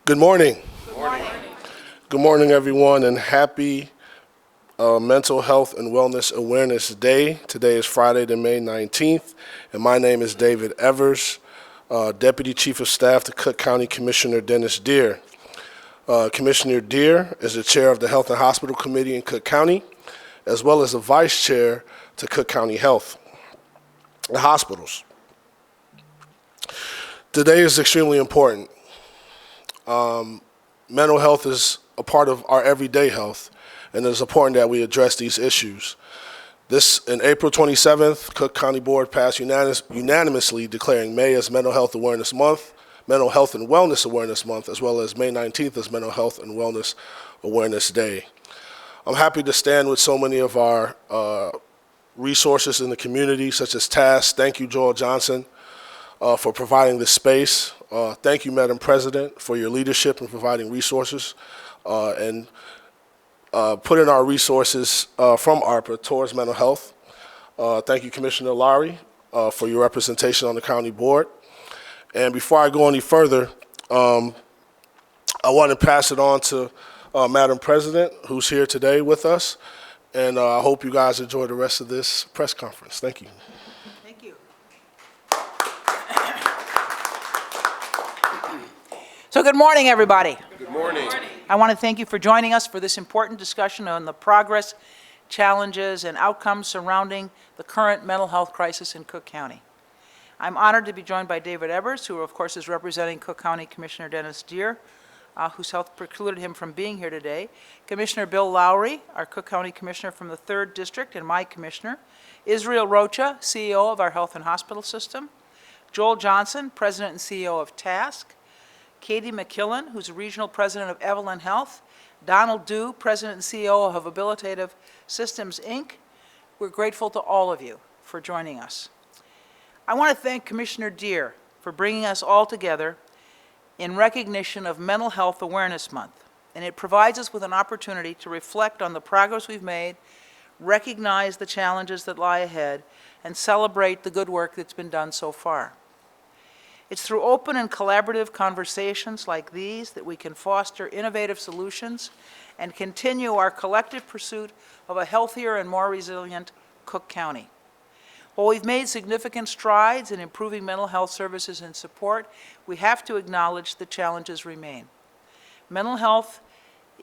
Good morning. Good morning. Good morning, everyone, and happy Mental Health and Wellness Awareness Day. Today is Friday, the May 19th, and my name is David Evers, Deputy Chief of Staff to Cook County Commissioner Dennis Deere. Commissioner Deere is the Chair of the Health and Hospital Committee in Cook County, as well as the Vice Chair to Cook County Health and Hospitals. Today is extremely important. Mental health is a part of our everyday health, and it is important that we address these issues. In April 27th, Cook County Board passed unanimously declaring May as Mental Health Awareness Month, Mental Health and Wellness Awareness Month, as well as May 19th as Mental Health and Wellness Awareness Day. I'm happy to stand with so many of our resources in the community, such as TASK. Thank you, Joel Johnson, for providing this space. Thank you, Madam President, for your leadership in providing resources and putting our resources from ARPA towards mental health. Thank you, Commissioner Lowry, for your representation on the county board. And before I go any further, I want to pass it on to Madam President, who's here today with us. And I hope you guys enjoy the rest of this press conference. Thank you. Thank you. So good morning, everybody. Good morning. I want to thank you for joining us for this important discussion on the progress, challenges, and outcomes surrounding the current mental health crisis in Cook County. I'm honored to be joined by David Evers, who of course is representing Cook County Commissioner Dennis Deere, whose health precluded him from being here today, Commissioner Bill Lowry, our Cook County Commissioner from the 3rd District and my Commissioner, Israel Rocha, CEO of our Health and Hospital System, Joel Johnson, President and CEO of TASK, Katie McKillen, who's Regional President of Evelyn Health, Donald Dew, President and CEO of Habilitative Systems, Inc. We're grateful to all of you for joining us. I want to thank Commissioner Deere for bringing us all together in recognition of Mental Health Awareness Month, and it provides us with an opportunity to reflect on the progress we've made, recognize the challenges that lie ahead, and celebrate the good work that's been done so far. It's through open and collaborative conversations like these that we can foster innovative solutions and continue our collective pursuit of a healthier and more resilient Cook County. While we've made significant strides in improving mental health services and support, we have to acknowledge the challenges remain. Mental health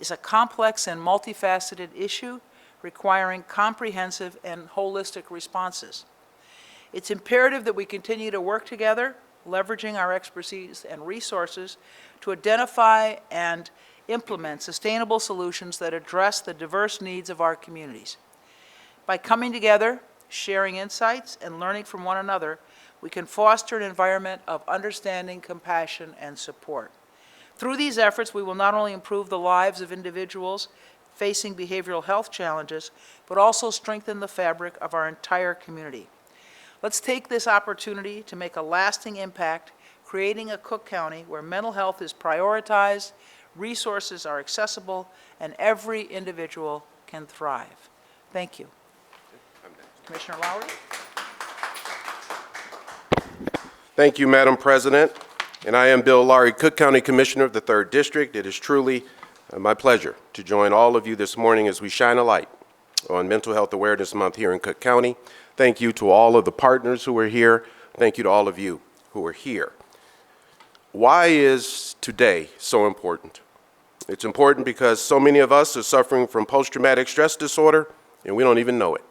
is a complex and multifaceted issue requiring comprehensive and holistic responses. It's imperative that we continue to work together, leveraging our expertise and resources to identify and implement sustainable solutions that address the diverse needs of our communities. By coming together, sharing insights, and learning from one another, we can foster an environment of understanding, compassion, and support. Through these efforts, we will not only improve the lives of individuals facing behavioral health challenges, but also strengthen the fabric of our entire community. Let's take this opportunity to make a lasting impact, creating a Cook County where mental health is prioritized, resources are accessible, and every individual can thrive. Thank you. Commissioner Lowry. Thank you, Madam President. And I am Bill Lowry, Cook County Commissioner of the 3rd District. It is truly my pleasure to join all of you this morning as we shine a light on Mental Health Awareness Month here in Cook County. Thank you to all of the partners who are here. Thank you to all of you who are here. Why is today so important? It's important because so many of us are suffering from post-traumatic stress disorder and we don't even know it.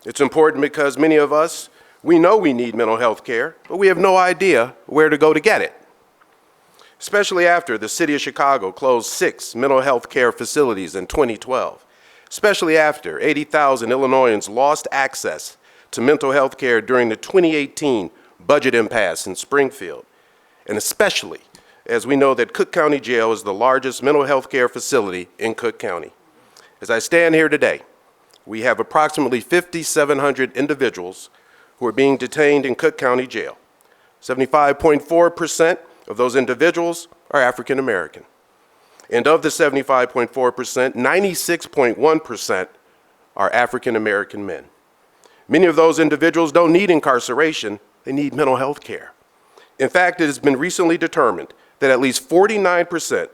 It's important because many of us, we know we need mental health care, but we have no idea where to go to get it. Especially after the city of Chicago closed 6 mental health care facilities in 2012. Especially after 80,000 Illinoisans lost access to mental health care during the 2018 budget impasse in Springfield. And especially as we know that Cook County Jail is the largest mental health care facility in Cook County. As I stand here today, we have approximately 5,700 individuals who are being detained in Cook County Jail. 75.4% of those individuals are African American. And of the 75.4%, 96.1% are African American men. Many of those individuals don't need incarceration, they need mental health care. In fact, it has been recently determined that at least 49%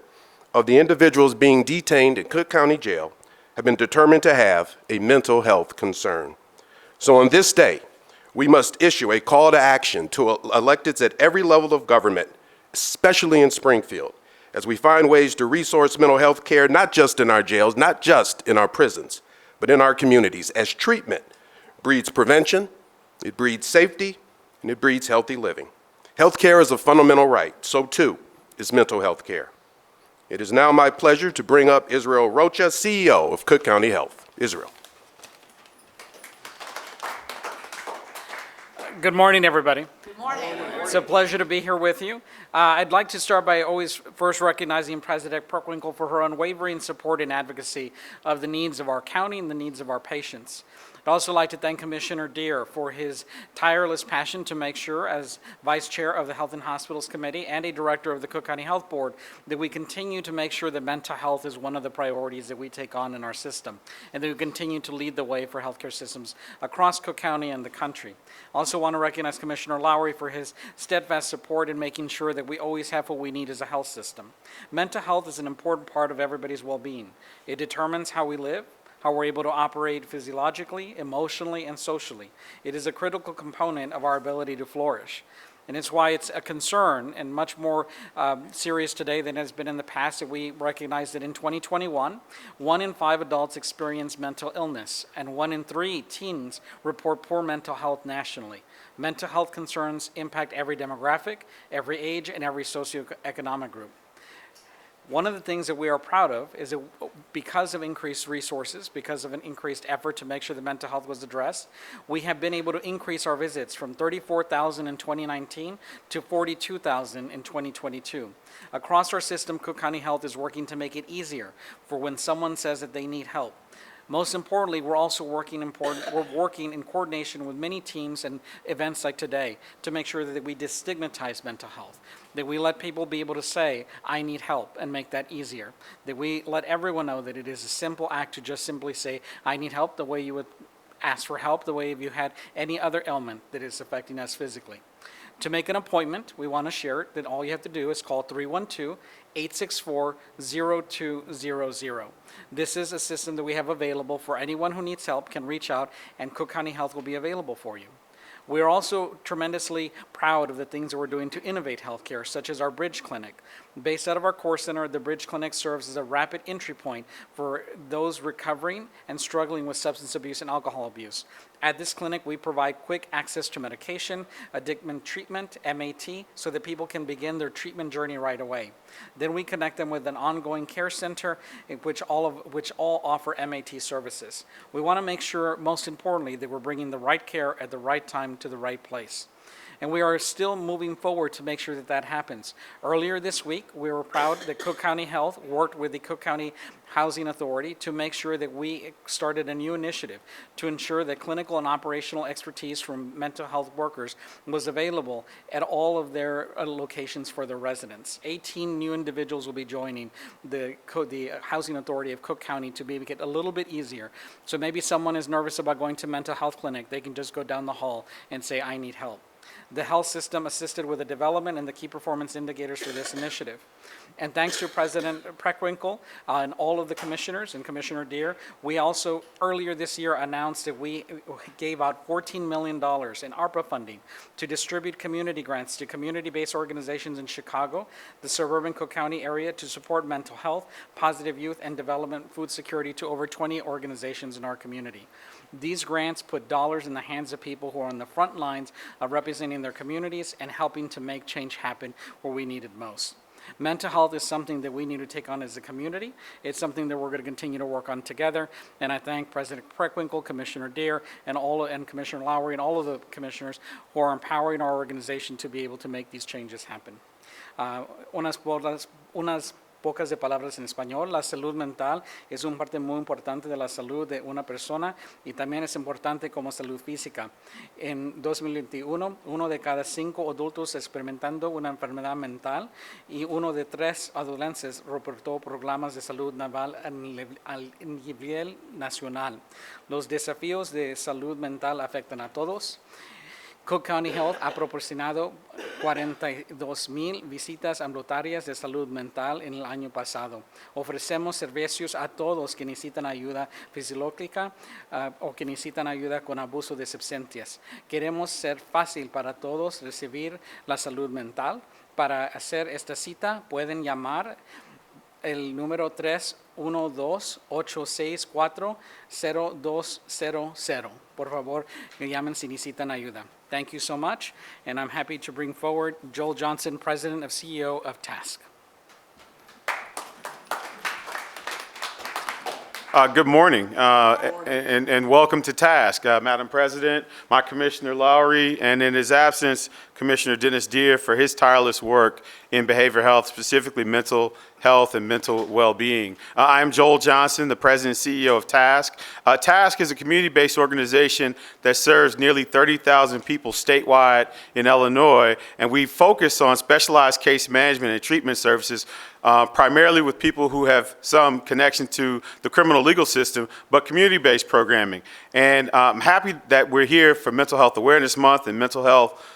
of the individuals being detained in Cook County Jail have been determined to have a mental health concern. So on this day, we must issue a call to action to electeds at every level of government, especially in Springfield, as we find ways to resource mental health care, not just in our jails, not just in our prisons, but in our communities, as treatment breeds prevention, it breeds safety, and it breeds healthy living. Health care is a fundamental right, so too is mental health care. It is now my pleasure to bring up Israel Rocha, CEO of Cook County Health. Israel. Good morning, everybody. Good morning. It's a pleasure to be here with you. I'd like to start by always first recognizing President Preckwinkle for her unwavering support and advocacy of the needs of our county and the needs of our patients. I'd also like to thank Commissioner Deere for his tireless passion to make sure, as Vice Chair of the Health and Hospitals Committee and a Director of the Cook County Health Board, that we continue to make sure that mental health is one of the priorities that we take on in our system, and that we continue to lead the way for healthcare systems across Cook County and the country. I also want to recognize Commissioner Lowry for his steadfast support in making sure that we always have what we need as a health system. Mental health is an important part of everybody's well-being. It determines how we live, how we're able to operate physiologically, emotionally, and socially. It is a critical component of our ability to flourish. And it's why it's a concern and much more serious today than it has been in the past that we recognize that in 2021, 1 in 5 adults experience mental illness, and 1 in 3 teens report poor mental health nationally. Mental health concerns impact every demographic, every age, and every socioeconomic group. One of the things that we are proud of is that because of increased resources, because of an increased effort to make sure that mental health was addressed, we have been able to increase our visits from 34,000 in 2019 to 42,000 in 2022. Across our system, Cook County Health is working to make it easier for when someone says that they need help. Most importantly, we're also working in coordination with many teams and events like today to make sure that we destigmatize mental health, that we let people be able to say, I need help, and make that easier, that we let everyone know that it is a simple act to just simply say, I need help, the way you would ask for help, the way if you had any other ailment that is affecting us physically. To make an appointment, we want to share it, that all you have to do is call 312-864-0200. This is a system that we have available for anyone who needs help can reach out, and Cook County Health will be available for you. We are also tremendously proud of the things that we're doing to innovate healthcare, such as our Bridge Clinic. Based out of our core center, the Bridge Clinic serves as a rapid entry point for those recovering and struggling with substance abuse and alcohol abuse. At this clinic, we provide quick access to medication, addiction treatment, MAT, so that people can begin their treatment journey right away. Then we connect them with an ongoing care center, which all offer MAT services. We want to make sure, most importantly, that we're bringing the right care at the right time to the right place. And we are still moving forward to make sure that that happens. Earlier this week, we were proud that Cook County Health worked with the Cook County Housing Authority to make sure that we started a new initiative to ensure that clinical and operational expertise from mental health workers was available at all of their locations for their residents. 18 new individuals will be joining the Housing Authority of Cook County to make it a little bit easier. So maybe someone is nervous about going to mental health clinic, they can just go down the hall and say, I need help. The health system assisted with the development and the key performance indicators for this initiative. And thanks to President Preckwinkle and all of the commissioners and Commissioner Deere, we also earlier this year announced that we gave out $14 million in ARPA funding to distribute community grants to community-based organizations in Chicago, the suburban Cook County area, to support mental health, positive youth, and development food security to over 20 organizations in our community. These grants put dollars in the hands of people who are on the front lines of representing their communities and helping to make change happen where we need it most. Mental health is something that we need to take on as a community. It's something that we're going to continue to work on together. And I thank President Preckwinkle, Commissioner Deere, and Commissioner Lowry, and all of the commissioners who are empowering our organization to be able to make these changes happen. Unas pocas de palabras en español. La salud mental es una parte muy importante de la salud de una persona y también es importante como salud física. En 2021, 1 de cada 5 adultos experimentando una enfermedad mental y 1 de 3 adolescentes reportó problemas de salud mental a nivel nacional. Los desafíos de salud mental afectan a todos. Cook County Health ha proporcionado 42,000 visitas ambulatorias de salud mental en el año pasado. Ofrecemos servicios a todos que necesitan ayuda fisiológica o que necesitan ayuda con abuso de sustancias. Queremos ser fácil para todos recibir la salud mental. Para hacer esta cita pueden llamar el número 312-864-0200. Por favor, llamen si necesitan ayuda. Thank you so much, and I'm happy to bring forward Joel Johnson, President and CEO of TASK. Good morning, and welcome to TASK. Madam President, my Commissioner Lowry, and in his absence, Commissioner Dennis Deere for his tireless work in behavioral health, specifically mental health and mental well-being. I'm Joel Johnson, the President and CEO of TASK. TASK is a community-based organization that serves nearly 30,000 people statewide in Illinois, and we focus on specialized case management and treatment services, primarily with people who have some connection to the criminal legal system, but community-based programming. And I'm happy that we're here for Mental Health Awareness Month and Mental Health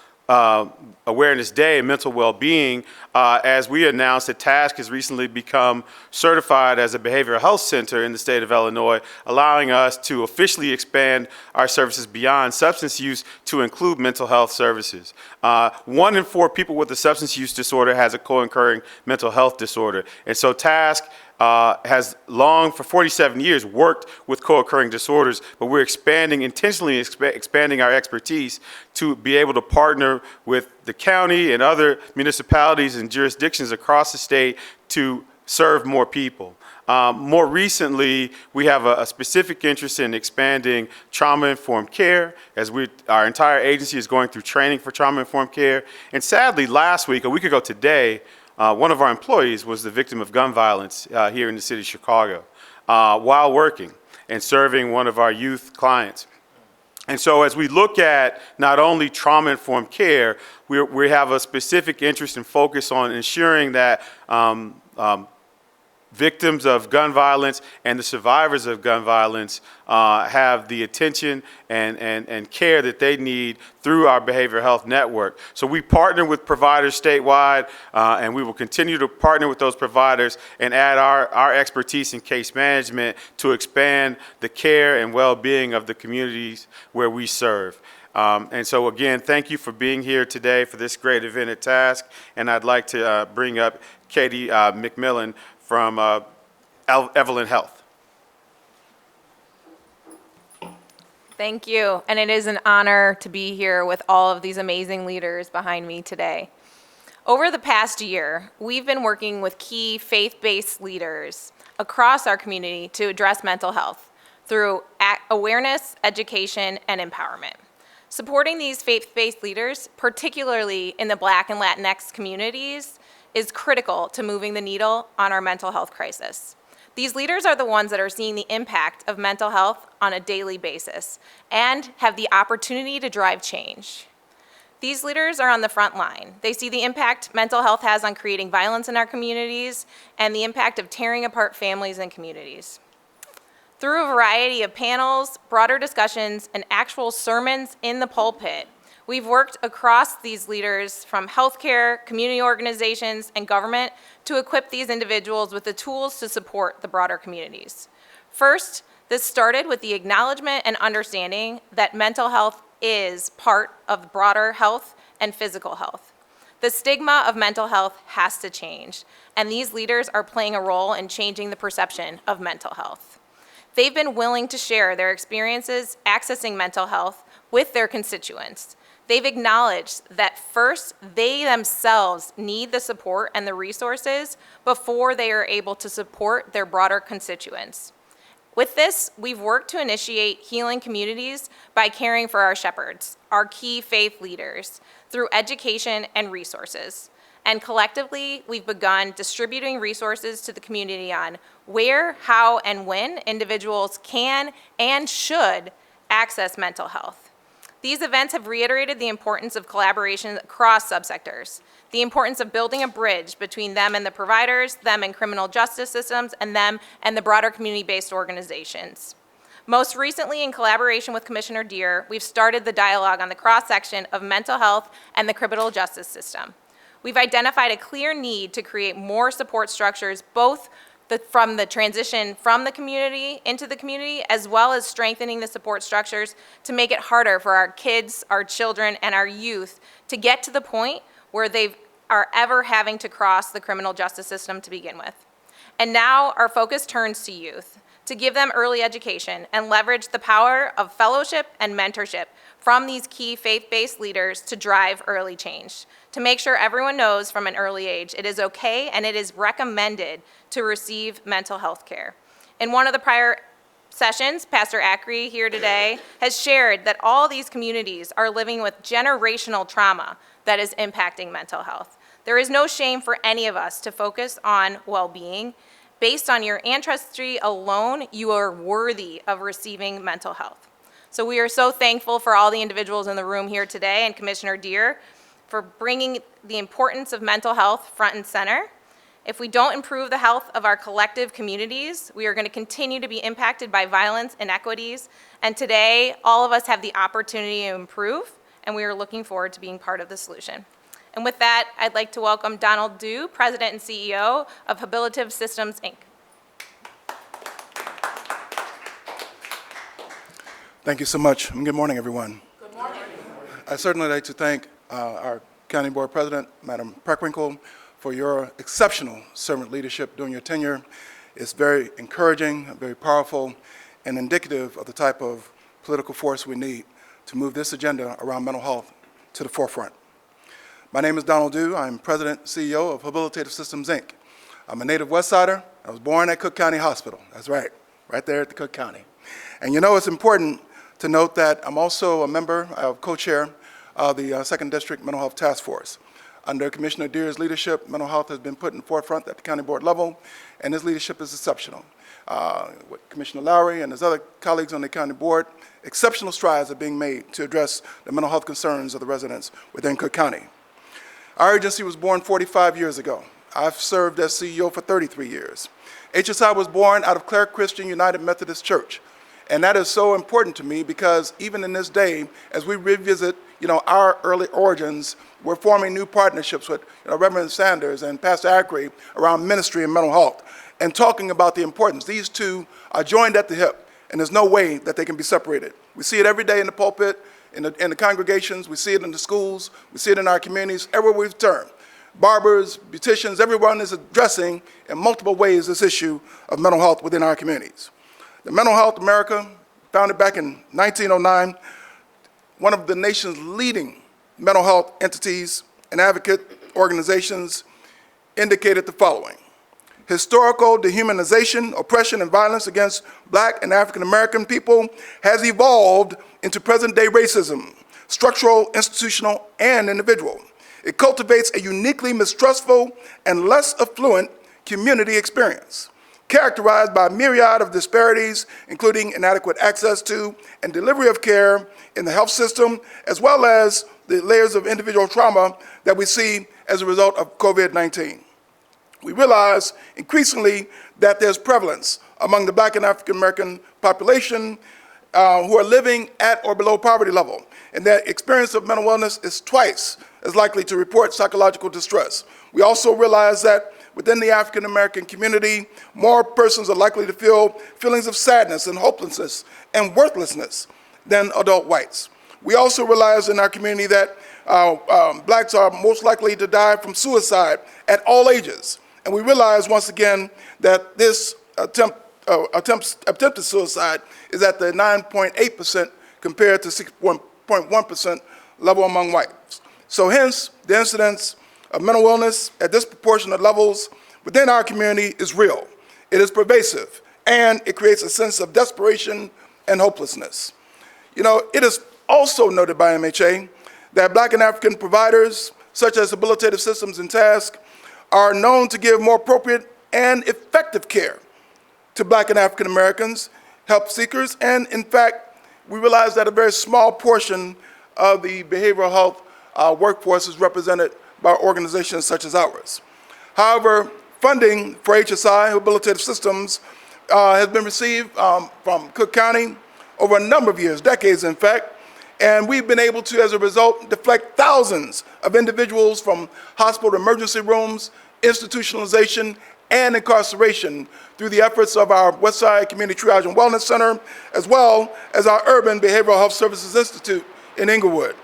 Awareness Day and mental well-being, as we announced that TASK has recently become certified as a behavioral health center in the state of Illinois, allowing us to officially expand our services beyond substance use to include mental health services. 1 in 4 people with a substance use disorder has a co-occurring mental health disorder. And so TASK has long, for 47 years, worked with co-occurring disorders, but we're intentionally expanding our expertise to be able to partner with the county and other municipalities and jurisdictions across the state to serve more people. More recently, we have a specific interest in expanding trauma-informed care, as our entire agency is going through training for trauma-informed care. And sadly, last week, a week ago today, one of our employees was the victim of gun violence here in the city of Chicago while working and serving one of our youth clients. And so as we look at not only trauma-informed care, we have a specific interest and focus on ensuring that victims of gun violence and the survivors of gun violence have the attention and care that they need through our behavioral health network. So we partner with providers statewide, and we will continue to partner with those providers and add our expertise in case management to expand the care and well-being of the communities where we serve. And so again, thank you for being here today for this great event at TASK, and I'd like to bring up Katie McMillan from Evelyn Health. Thank you, and it is an honor to be here with all of these amazing leaders behind me today. Over the past year, we've been working with key faith-based leaders across our community to address mental health through awareness, education, and empowerment. Supporting these faith-based leaders, particularly in the Black and Latinx communities, is critical to moving the needle on our mental health crisis. These leaders are the ones that are seeing the impact of mental health on a daily basis and have the opportunity to drive change. These leaders are on the front line. They see the impact mental health has on creating violence in our communities and the impact of tearing apart families and communities. Through a variety of panels, broader discussions, and actual sermons in the pulpit, we've worked across these leaders from healthcare, community organizations, and government to equip these individuals with the tools to support the broader communities. First, this started with the acknowledgement and understanding that mental health is part of broader health and physical health. The stigma of mental health has to change, and these leaders are playing a role in changing the perception of mental health. They've been willing to share their experiences accessing mental health with their constituents. They've acknowledged that first, they themselves need the support and the resources before they are able to support their broader constituents. With this, we've worked to initiate healing communities by caring for our shepherds, our key faith leaders, through education and resources. And collectively, we've begun distributing resources to the community on where, how, and when individuals can and should access mental health. These events have reiterated the importance of collaboration across subsectors, the importance of building a bridge between them and the providers, them and criminal justice systems, and them and the broader community-based organizations. Most recently, in collaboration with Commissioner Deere, we've started the dialogue on the cross-section of mental health and the criminal justice system. We've identified a clear need to create more support structures, both from the transition from the community into the community, as well as strengthening the support structures to make it harder for our kids, our children, and our youth to get to the point where they are ever having to cross the criminal justice system to begin with. And now our focus turns to youth, to give them early education and leverage the power of fellowship and mentorship from these key faith-based leaders to drive early change, to make sure everyone knows from an early age it is okay and it is recommended to receive mental health care. In one of the prior sessions, Pastor Ackrey here today has shared that all these communities are living with generational trauma that is impacting mental health. There is no shame for any of us to focus on well-being. Based on your ancestry alone, you are worthy of receiving mental health. So we are so thankful for all the individuals in the room here today and Commissioner Deere for bringing the importance of mental health front and center. If we don't improve the health of our collective communities, we are going to continue to be impacted by violence, inequities, and today all of us have the opportunity to improve, and we are looking forward to being part of the solution. And with that, I'd like to welcome Donald Dew, President and CEO of Habilitative Systems, Inc. Thank you so much, and good morning, everyone. Good morning. I'd certainly like to thank our County Board President, Madam Preckwinkle, for your exceptional servant leadership during your tenure. It's very encouraging, very powerful, and indicative of the type of political force we need to move this agenda around mental health to the forefront. My name is Donald Dew. I'm President and CEO of Habilitative Systems, Inc. I'm a native Westsider. I was born at Cook County Hospital. That's right there at the Cook County. And you know, it's important to note that I'm also a member, co-chair of the 2nd District Mental Health Task Force. Under Commissioner Deere's leadership, mental health has been put in the forefront at the county board level, and his leadership is exceptional. With Commissioner Lowry and his other colleagues on the county board, exceptional strides are being made to address the mental health concerns of the residents within Cook County. Our agency was born 45 years ago. I've served as CEO for 33 years. HSI was born out of Clare Christian United Methodist Church. And that is so important to me because even in this day, as we revisit, our early origins, we're forming new partnerships with Reverend Sanders and Pastor Ackrey around ministry and mental health and talking about the importance. These two are joined at the hip, and there's no way that they can be separated. We see it every day in the pulpit, in the congregations, we see it in the schools, we see it in our communities, everywhere we turn. Barbers, beauticians, everyone is addressing in multiple ways this issue of mental health within our communities. The Mental Health America, founded back in 1909, one of the nation's leading mental health entities and advocate organizations, indicated the following: historical dehumanization, oppression, and violence against Black and African American people has evolved into present-day racism, structural, institutional, and individual. It cultivates a uniquely mistrustful and less affluent community experience, characterized by a myriad of disparities, including inadequate access to and delivery of care in the health system, as well as the layers of individual trauma that we see as a result of COVID-19. We realize increasingly that there's prevalence among the Black and African American population who are living at or below poverty level, and that experience of mental illness is twice as likely to report psychological distress. We also realize that within the African American community, more persons are likely to feel feelings of sadness and hopelessness and worthlessness than adult whites. We also realize in our community that Blacks are most likely to die from suicide at all ages. And we realize once again that this attempted suicide is at the 9.8% compared to 6.1% level among whites. So hence, the incidence of mental illness at disproportionate levels within our community is real. It is pervasive, and it creates a sense of desperation and hopelessness. It is also noted by MHA that Black and African providers, such as Habilitative Systems and Task, are known to give more appropriate and effective care to Black and African Americans, help seekers, and in fact, we realize that a very small portion of the behavioral health workforce is represented by organizations such as ours. However, funding for HSI, Habilitative Systems, has been received from Cook County, over a number of years, decades in fact, and we've been able to, as a result, deflect thousands of individuals from hospital emergency rooms, institutionalization, and incarceration through the efforts of our Westside Community Triage and Wellness Center, as well as our Urban Behavioral Health Services Institute in Inglewood.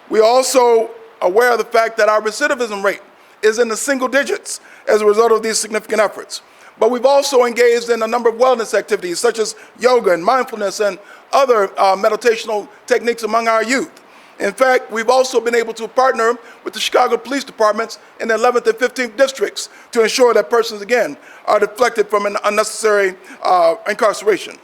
We are also aware of the fact that our recidivism rate is in the single digits as a result of these significant efforts. But we've also engaged in a number of wellness activities such as yoga and mindfulness and other meditational techniques among our youth. In fact, we've also been able to partner with the Chicago Police Departments in the 11th and 15th districts to ensure that persons, again, are deflected from an unnecessary incarceration.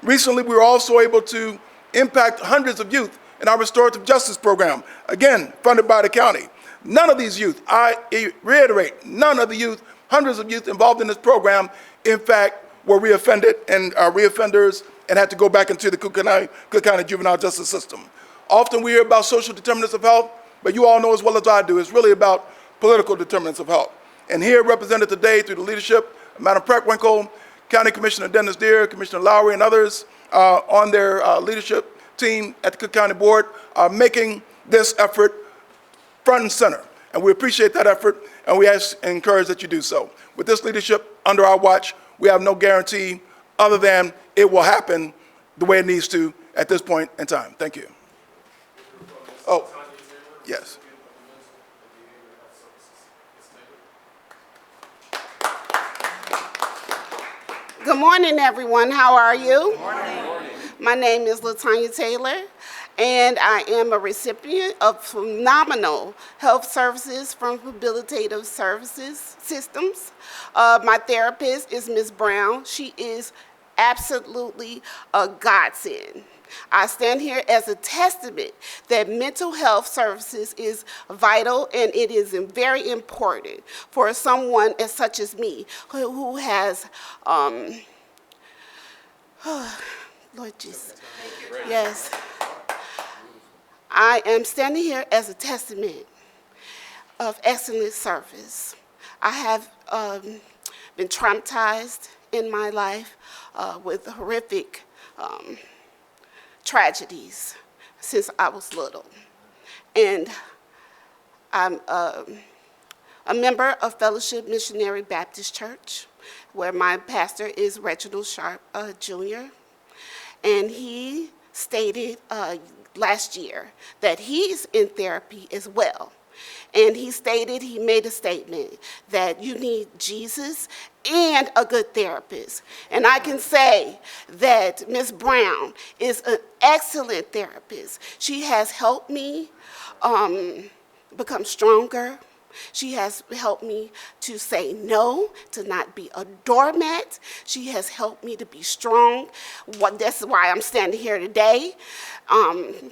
Recently, we were also able to impact hundreds of youth in our restorative justice program, again, funded by the county. None of these youth, I reiterate, none of the youth, hundreds of youth involved in this program, in fact, were reoffended and are reoffenders and had to go back into the Cook County juvenile justice system. Often we hear about social determinants of health, but you all know as well as I do, it's really about political determinants of health. And here represented today through the leadership of Madam Preckwinkle, County Commissioner Dennis Deere, Commissioner Lowry, and others on their leadership team at the Cook County Board are making this effort front and center. And we appreciate that effort, and we ask and encourage that you do so. With this leadership under our watch, we have no guarantee other than it will happen the way it needs to at this point in time. Thank you. Oh, yes. Good morning, everyone. How are you? Good morning. My name is LaTanya Taylor, and I am a recipient of phenomenal health services from Rehabilitative Services Systems. My therapist is Ms. Brown. She is absolutely a godsend. I stand here as a testament that mental health services is vital, and it is very important for someone as such as me who has, Lord Jesus, yes. I am standing here as a testament of excellent service. I have been traumatized in my life with horrific tragedies since I was little. And I'm a member of Fellowship Missionary Baptist Church, where my pastor is Reginald Sharp Jr. And he stated last year that he's in therapy as well. And he made a statement that you need Jesus and a good therapist. And I can say that Ms. Brown is an excellent therapist. She has helped me become stronger. She has helped me to say no, to not be a doormat. She has helped me to be strong. That's why I'm standing here today,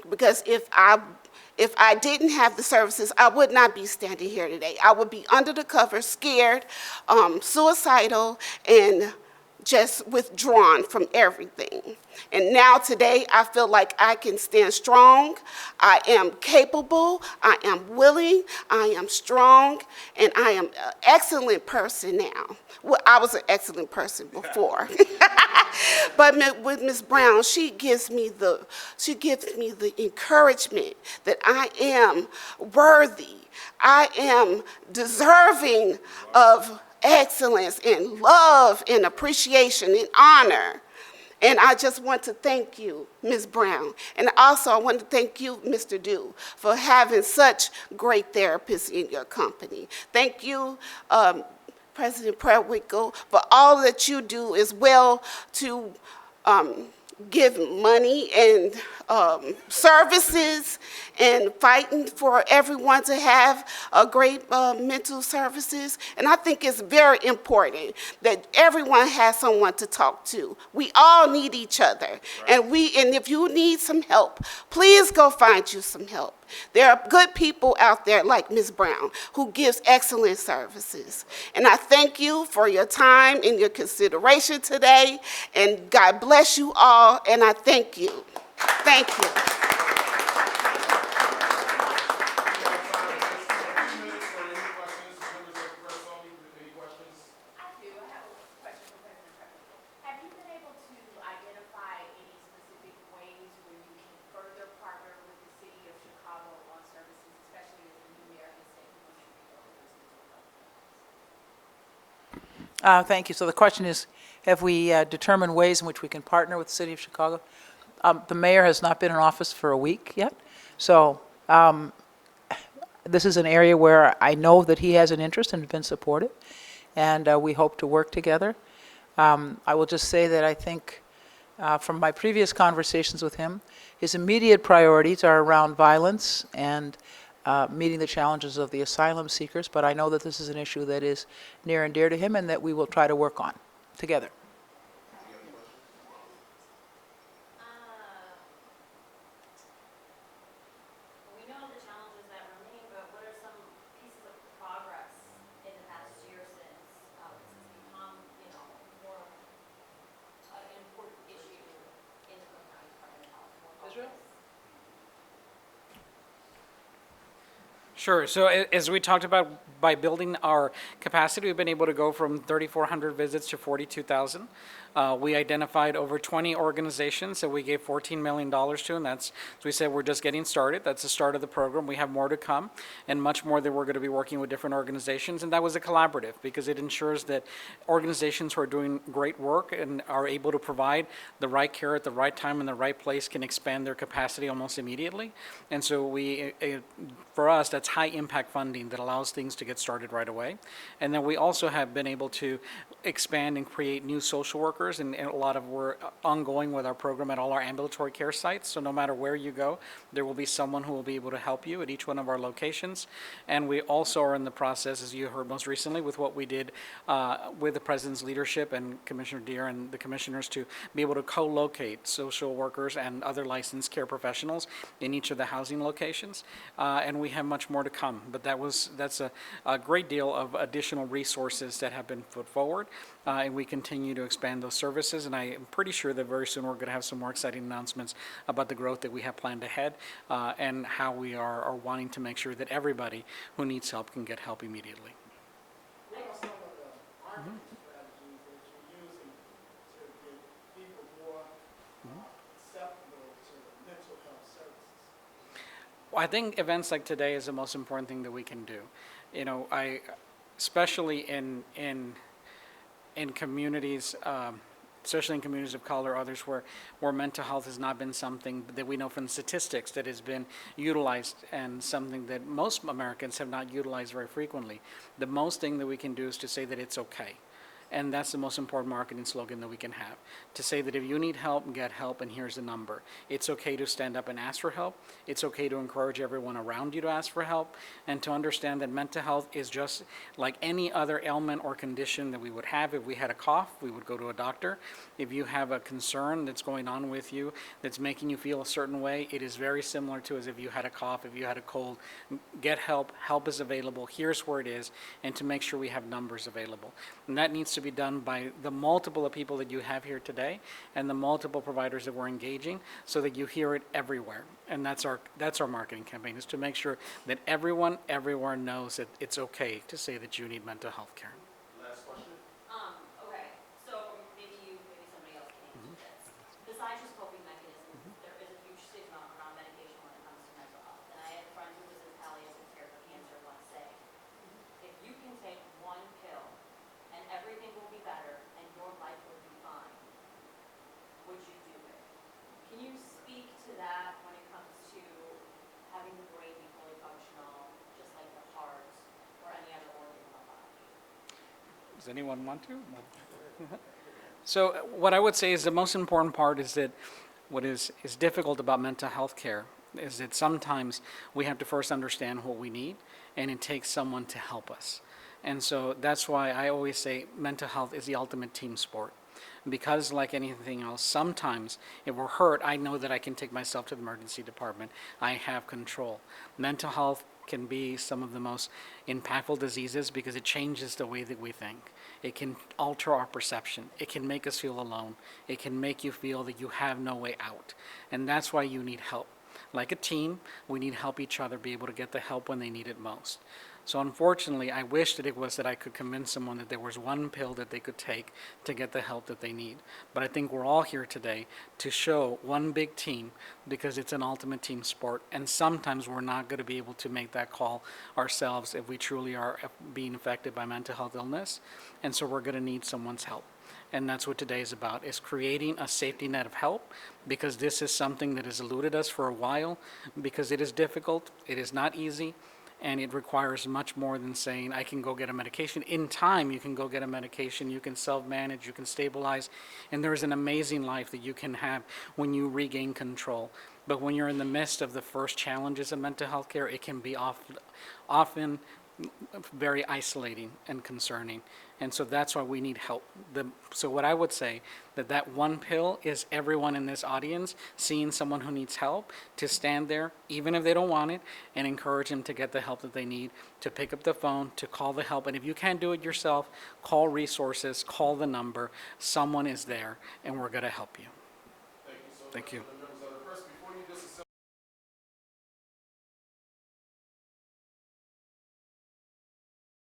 because if I didn't have the services, I would not be standing here today. I would be under the cover, scared, suicidal, and just withdrawn from everything. And now today, I feel like I can stand strong. I am capable. I am willing. I am strong. And I am an excellent person now. Well, I was an excellent person before. But with Ms. Brown, she gives me the encouragement that I am worthy. I am deserving of excellence and love and appreciation and honor. And I just want to thank you, Ms. Brown. And also I want to thank you, Mr. Dew, for having such great therapists in your company. Thank you, President Preckwinkle, for all that you do as well to give money and services and fighting for everyone to have a great mental services. And I think it's very important that everyone has someone to talk to. We all need each other. Right. And if you need some help, please go find you some help. There are good people out there like Ms. Brown who gives excellent services. And I thank you for your time and your consideration today. And God bless you all, and I thank you. Thank you. Have you been able to identify any specific Thank you. So the question is, have we determined ways in which we can partner with the city of Chicago? The mayor has not been in office for a week yet, so this is an area where I know that he has an interest and has been supportive, and we hope to work together. I will just say that I think, from my previous conversations with him, his immediate priorities are around violence and meeting the challenges of the asylum seekers, but I know that this is an issue that is near and dear to him and that we will try to work on together. We know the challenges that remain, but what are some pieces of progress in the past year since it's become, more an important issue in the Cook County Department of Health? More Israel? focus? Sure. So as we talked about, by building our capacity, we've been able to go from 3,400 visits to 42,000. We identified over 20 organizations that we gave $14 million to, and that's, as we said, we're just getting started. That's the start of the program. We have more to come, and much more that we're going to be working with different organizations. And that was a collaborative, because it ensures that organizations who are doing great work and are able to provide the right care at the right time in the right place can expand their capacity almost immediately. And so for us, that's high impact funding that allows things to get started right away. And then we also have been able to expand and create new social workers, and a lot of work ongoing with our program at all our ambulatory care sites. So no matter where you go, there will be someone who will be able to help you at each one of our locations. And we also are in the process, as you heard most recently, with what we did with the President's leadership and Commissioner Deere and the commissioners, to be able to co-locate social workers and other licensed care professionals in each of the housing locations. And we have much more to come, but that's a great deal of additional resources that have been put forward, and we continue to expand those services, and I am pretty sure that very soon we're going to have some more exciting announcements about the growth that we have planned ahead, and how we are wanting to make sure that everybody who needs help can get help immediately. What are some of the marketing strategies that you're using to get people more acceptable to mental health services? Well, I think events like today is the most important thing that we can do. Especially in communities, especially in communities of color or others where mental health has not been something that we know from the statistics that has been utilized, and something that most Americans have not utilized very frequently. The most thing that we can do is to say that it's okay. And that's the most important marketing slogan that we can have, to say that if you need help, get help, and here's the number. It's okay to stand up and ask for help. It's okay to encourage everyone around you to ask for help, and to understand that mental health is just like any other ailment or condition that we would have. If we had a cough, we would go to a doctor. If you have a concern that's going on with you that's making you feel a certain way, it is very similar to as if you had a cough, if you had a cold. Get help. Help is available. Here's where it is, and to make sure we have numbers available. And that needs to be done by the multiple of people that you have here today, and the multiple providers that we're engaging, so that you hear it everywhere. And that's our marketing campaign, is to make sure that everyone everywhere knows that it's okay to say that you need mental health care. Last question. Okay, so maybe somebody else can answer this. Besides just coping mechanisms, there is a huge stigma around medication when it comes to mental health. And I had a friend who was in palliative care for cancer once say, if you can take one pill and everything will be better and your life will be fine, would you do it? Can you speak to that when it comes to having the brain be fully functional, just like the heart or any other organ in the body? Does anyone want to? So what I would say is the most important part is that what is difficult about mental health care is that sometimes we have to first understand what we need, and it takes someone to help us. And so that's why I always say mental health is the ultimate team sport. Because like anything else, sometimes if we're hurt, I know that I can take myself to the emergency department. I have control. Mental health can be some of the most impactful diseases because it changes the way that we think. It can alter our perception. It can make us feel alone. It can make you feel that you have no way out. And that's why you need help. Like a team, we need to help each other be able to get the help when they need it most. So unfortunately, I wish that it was that I could convince someone that there was one pill that they could take to get the help that they need. But I think we're all here today to show one big team, because it's an ultimate team sport, and sometimes we're not going to be able to make that call ourselves if we truly are being affected by mental health illness, and so we're going to need someone's help. And that's what today is about, is creating a safety net of help, because this is something that has eluded us for a while, because it is difficult, it is not easy, and it requires much more than saying, I can go get a medication. In time, you can go get a medication, you can self-manage, you can stabilize, and there is an amazing life that you can have when you regain control. But when you're in the midst of the first challenges of mental health care, it can be often very isolating and concerning. And so that's why we need help. So what I would say, that one pill is everyone in this audience seeing someone who needs help to stand there, even if they don't want it, and encourage them to get the help that they need, to pick up the phone, to call the help. And if you can't do it yourself, call resources, call the number. Someone is there, and we're going to help you. Thank you.